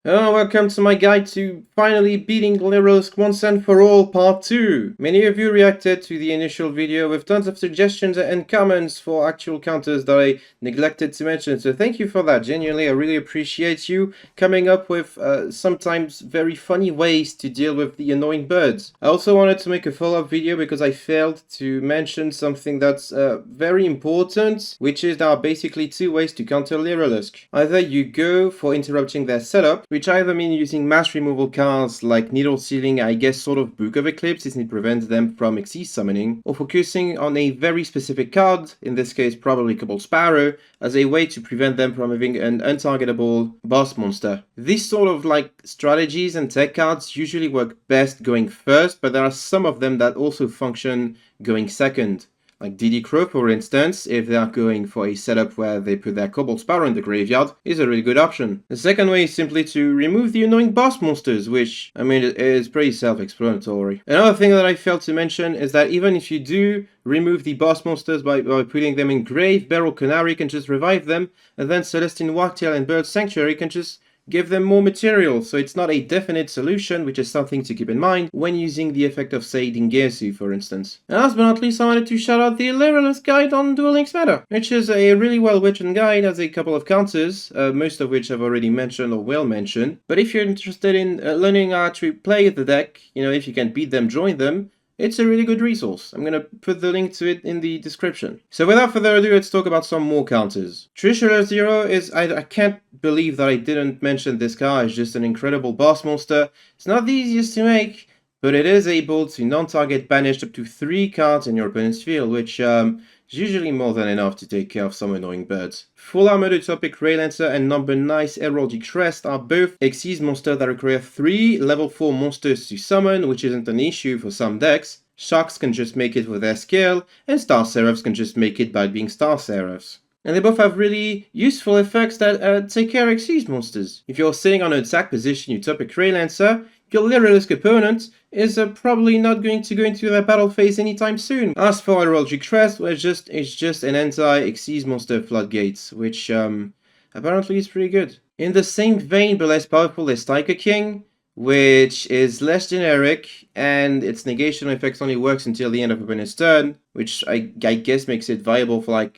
Hello, welcome to my guide to finally beating LYRILUSC once and for all part 2. Many of you reacted to the initial video with tons of suggestions and comments for actual counters that I neglected to mention, so thank you for that. Genuinely, I really appreciate you coming up with sometimes very funny ways to deal with the annoying birds. I also wanted to make a follow-up video because I failed to mention something that's very important, which is there are basically two ways to counter LYRILUSC. Either you go for interrupting their setup, which either mean using mass removal cards like Needle Sealing, I guess sort of Book of Eclipse since it prevents them from Xyz summoning, or focusing on a very specific card, in this case probably Cobalt Sparrow, as a way to prevent them from having an untargetable boss monster. These sort of strategies and tech cards usually work best going first, but there are some of them that also function going second. Like DD Crow, for instance, if they are going for a setup where they put their Cobalt Sparrow in the graveyard, is a really good option. The second way is simply to remove the annoying boss monsters, which, I mean, it is pretty self-explanatory. Another thing that I failed to mention is that even if you do remove the boss monsters by putting them in grave, Beryl Canary can just revive them, and then Celestine Wagtail and Bird Sanctuary can just give them more material, so it's not a definite solution, which is something to keep in mind when using the effect of, say, Dingersu, for instance. And last but not least, I wanted to shout out the LYRILUSC guide on Duel Links Meta, which is a really well-written guide, has a couple of counters, most of which I've already mentioned or will mention. But if you're interested in learning how to play the deck, if you can beat them, join them, it's a really good resource. I'm gonna put the link to it in the description. So without further ado, let's talk about some more counters. Trishula Zero is, I can't believe that I didn't mention this card. It's just an incredible boss monster. It's not the easiest to make, but it is able to non-target banish up to 3 cards in your opponent's field, which is usually more than enough to take care of some annoying birds. Full Armored Utopic Ray Lancer and Number Nice Heraldic Crest are both Xyz monsters that require 3 level 4 monsters to summon, which isn't an issue for some decks. Sharks can just make it with their skill, and Star Seraphs can just make it by being Star Seraphs. And they both have really useful effects that take care of Xyz monsters. If you're sitting on an attack position Utopic Ray Lancer, your LYRILUSC opponent is probably not going to go into their battle phase anytime soon. As for Heraldic Crest, well, it's just an anti-Xyz monster floodgates, which apparently is pretty good. In the same vein but less powerful as Tiger King, which is less generic, and its negation effects only works until the end of opponent's turn, which I guess makes it viable for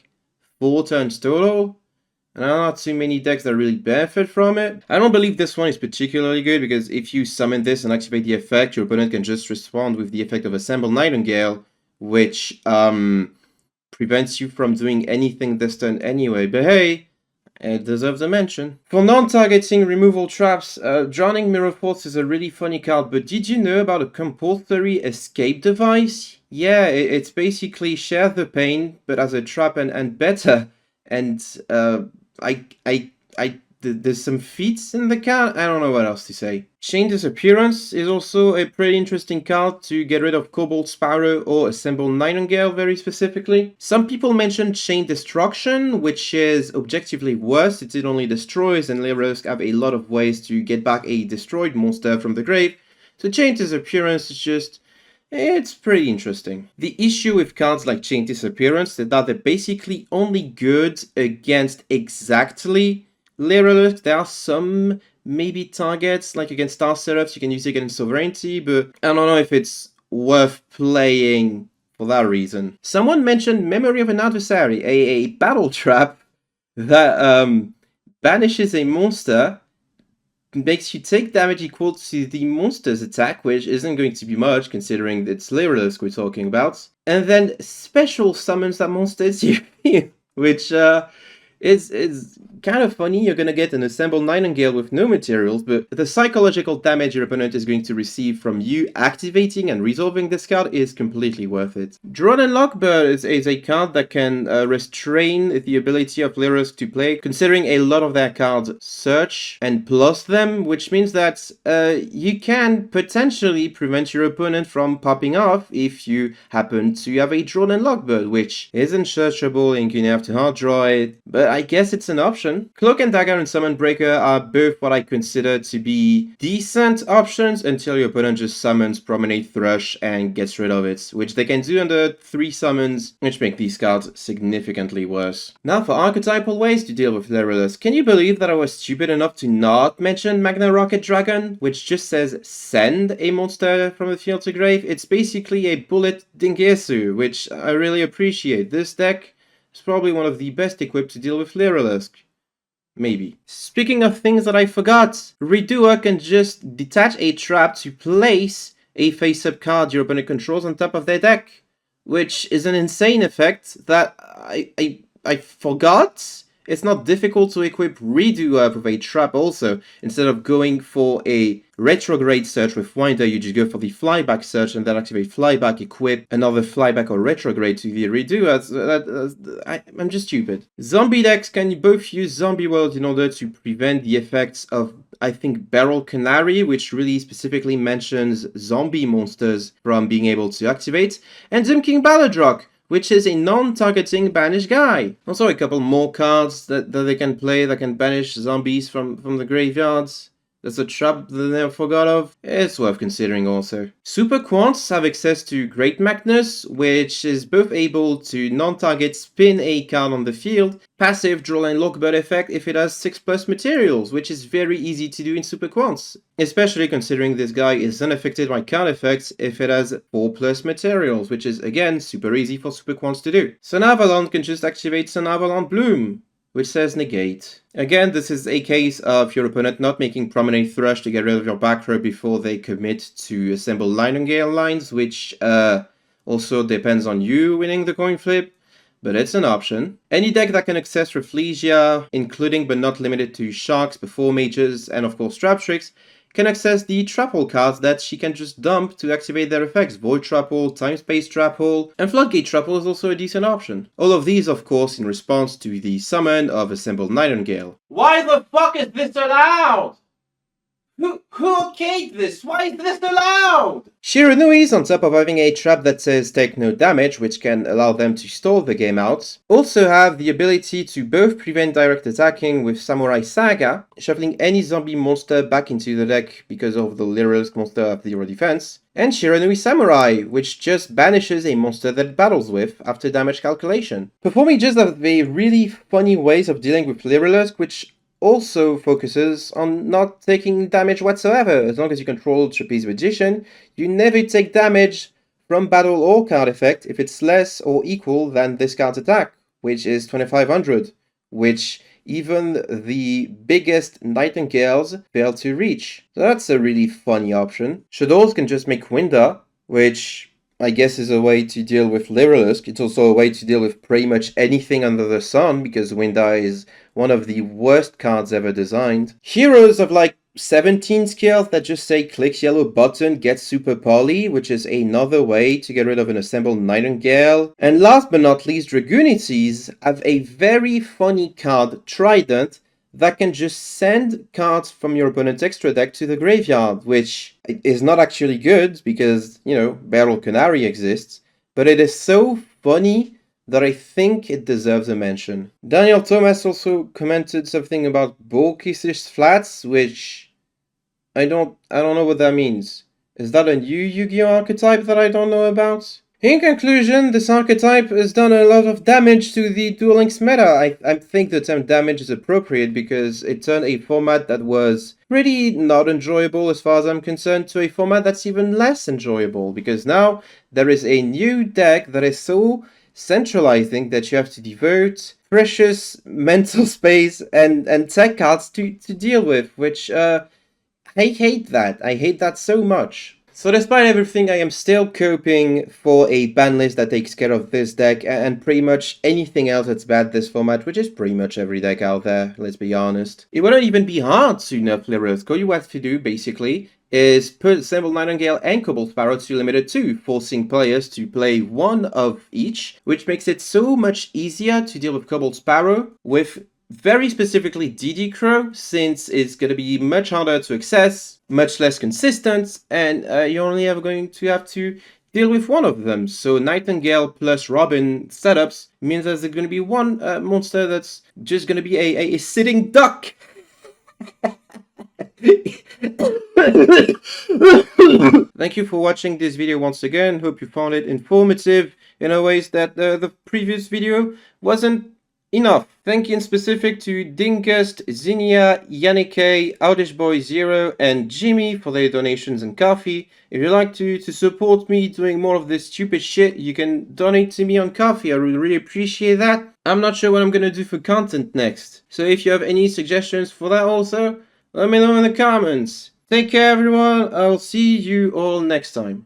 4 turns total. And there are not too many decks that really benefit from it. I don't believe this one is particularly good, because if you summon this and activate the effect, your opponent can just respond with the effect of Assemble Nightingale, which prevents you from doing anything this turn anyway. But hey, it deserves a mention. For non-targeting removal traps, Drowning Mirror Force is a really funny card, but did you know about a compulsory escape device? Yeah, it's basically Share the Pain, but as a trap and better. And there's some feats in the card. I don't know what else to say. Chain Disappearance is also a pretty interesting card to get rid of Cobalt Sparrow or Assemble Nightingale very specifically. Some people mention Chain Destruction, which is objectively worse. It only destroys, and LYRILUSC have a lot of ways to get back a destroyed monster from the grave. So Chain Disappearance is just... it's pretty interesting. The issue with cards like Chain Disappearance is that they're basically only good against exactly LYRILUSC. There are some maybe targets, like against Star Seraphs, you can use it against Sovereignty, but I don't know if it's worth playing for that reason. Someone mentioned Memory of an Adversary, a battle trap that banishes a monster, makes you take damage equal to the monster's attack, which isn't going to be much considering it's LYRILUSC we're talking about, and then special summons that monster's you, which is kind of funny. You're gonna get an Assemble Nightingale with no materials, but the psychological damage your opponent is going to receive from you activating and resolving this card is completely worth it. Drone and Lockbird is a card that can restrain the ability of LYRILUSC to play, considering a lot of their cards search and plus them, which means that you can potentially prevent your opponent from popping off if you happen to have a Drone and Lockbird, which isn't searchable and you can have to hard draw it, but I guess it's an option option. Cloak and Dagger and Summon Breaker are both what I consider to be decent options until your opponent just summons Promenade Thrush and gets rid of it, which they can do under 3 summons, which make these cards significantly worse. Now for archetypal ways to deal with LYRILUSC. Can you believe that I was stupid enough to not mention Magna Rocket Dragon, which just says send a monster from the field to grave? It's basically a bullet Dingesu, which I really appreciate. This deck is probably one of the best equipped to deal with LYRILUSC. Maybe. Speaking of things that I forgot, Redoer can just detach a trap to place a face-up card your opponent controls on top of their deck, which is an insane effect that I forgot. It's not difficult to equip Redoer with a trap also. Instead of going for a retrograde search with Winder, you just go for the flyback search and then activate flyback, equip another flyback or retrograde to the Redoer. I'm just stupid. Zombie decks can both use Zombie World in order to prevent the effects of, I think, Barrel Canary, which really specifically mentions zombie monsters from being able to activate, and Doom King Balladrock, which is a non-targeting banish guy. Also a couple more cards that they can play that can banish zombies from the graveyards. There's a trap that I forgot of. It's worth considering also. Super Quants have access to Great Magnus, which is both able to non-target spin a card on the field, passive draw and Lockbird effect if it has 6+ materials, which is very easy to do in Super Quants. Especially considering this guy is unaffected by card effects if it has 4+ materials, which is again super easy for Super Quants to do. Sun Avalon can just activate Sun Avalon Bloom, which says negate. Again, this is a case of your opponent not making Promenade Thrush to get rid of your back row before they commit to assemble Nightingale lines, which also depends on you winning the coin flip, but it's an option. Any deck that can access Rafflesia, including but not limited to Sharks, Before Mages, and of course Trap Tricks, can access the Trapple cards that she can just dump to activate their effects. Void Trapple, Time Space Trapple, and Floodgate Trapple is also a decent option. All of these, of course, in response to the summon of Assembled Nightingale. Why the fuck is this allowed? Who okayed this? Why is this allowed? Shiranuis, on top of having a trap that says take no damage, which can allow them to stall the game out, also have the ability to both prevent direct attacking with Samurai Saga, shuffling any zombie monster back into the deck because of the LYRILUSC monster of zero defense, and Shiranui Samurai, which just banishes a monster that it battles with after damage calculation. Perform Mages have a really funny ways of dealing with LYRILUSC, which also focuses on not taking damage whatsoever. As long as you control Trapeze Magician, you never take damage from battle or card effect if it's less or equal than this card's attack, which is 2500, which even the biggest Nightingales fail to reach. So that's a really funny option. Shadows can just make Winda, which I guess is a way to deal with LYRILUSC. It's also a way to deal with pretty much anything under the sun, because Winda is one of the worst cards ever designed. Heroes have like 17 skills that just say click yellow button, get super poly, which is another way to get rid of an assembled Nightingale. And last but not least, Dragunities have a very funny card, Trident, that can just send cards from your opponent's extra deck to the graveyard, which is not actually good because, you know, Barrel Canary exists, but it is so funny that I think it deserves a mention. Daniel Thomas also commented something about Bulkish's Flats, which I don't know what that means. Is that a new Yu-Gi-Oh archetype that I don't know about? In conclusion, this archetype has done a lot of damage to the Duel Links meta. I think the term damage is appropriate because it turned a format that was pretty not enjoyable as far as I'm concerned to a format that's even less enjoyable, because now there is a new deck that is so centralizing that you have to devote precious mental space and tech cards to deal with, which I hate that. I hate that so much. So despite everything, I am still coping for a ban list that takes care of this deck and pretty much anything else that's bad this format, which is pretty much every deck out there, let's be honest. It wouldn't even be hard to nerf LYRILUSC. All you have to do, basically, is put Assembled Nightingale and Cobalt Sparrow to limited 2, forcing players to play one of each, which makes it so much easier to deal with Cobalt Sparrow with very specifically DD Crow, since it's going to be much harder to access, much less consistent, and you're only ever going to have to deal with one of them. So Nightingale plus Robin setups means that there's going to be one monster that's just going to be a sitting duck. Thank you for watching this video once again. Hope you found it informative in a ways that the previous video wasn't enough. Thank you in specific to Dinkest, Zinnia, Yannike, OutishBoy0, and Jimmy for their donations and coffee. If you'd like to support me doing more of this stupid shit, you can donate to me on coffee. I would really appreciate that. I'm not sure what I'm gonna do for content next. So if you have any suggestions for that also, let me know in the comments. Take care everyone, I'll see you all next time.